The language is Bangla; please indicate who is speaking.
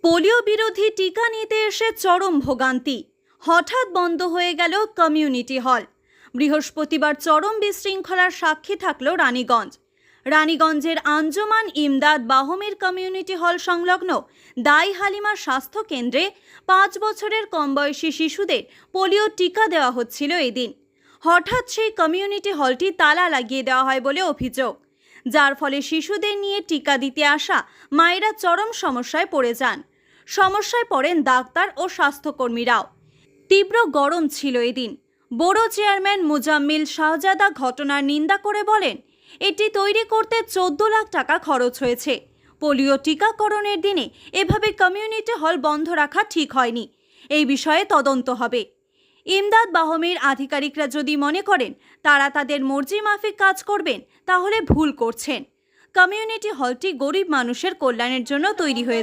Speaker 1: পোলিও বিরোধী টিকা নিতে এসে চরম ভোগান্তি। হঠাৎ বন্ধ হয়ে গেল কমিউনিটি হল। বৃহস্পতিবার চরম বিশৃঙ্খলার সাক্ষী থাকল রানীগঞ্জের আঞ্জুমান ইমদাদ বাহমির কমিউনিটি হল সংলগ্ন দাই হালিমা স্বাস্থ্য কেন্দ্রে 5 বছরের কম বয়সী শিশুদের পোলিও টিকা দেওয়া হচ্ছিল এদিন। হঠাৎ সেই কমিউনিটি হলটি তালা লাগিয়ে দেওয়া হয় বলে অভিযোগ, যার ফলে শিশুদের নিয়ে টিকা দিতে আসা মায়েরা চরম সমস্যায় পড়েন ডাক্তার ও স্বাস্থ্যকর্মীরাও। তীব্র গরম ছিল এদিন। বোরো চেয়ারম্যান মুজাম্মিল শাহজাদা ঘটনার নিন্দা করে বলেন, এটি তৈরি করতে 14 লাখ টাকা খরচ হয়েছে। পোলিও টিকাকরণের দিনে এভাবে কমিউনিটি হল বন্ধ রাখা ঠিক হয়নি। এই বিষয়ে তদন্ত হবে। ইমদাদ বাহমির আধিকারিকরা যদি মনে করেন তারা তাদের মর্জি মাফিক কাজ করবেন, তাহলে ভুল করছেন। কমিউনিটি হলটি গরিব মানুষের কল্যাণের জন্য তৈরি হয়েছে।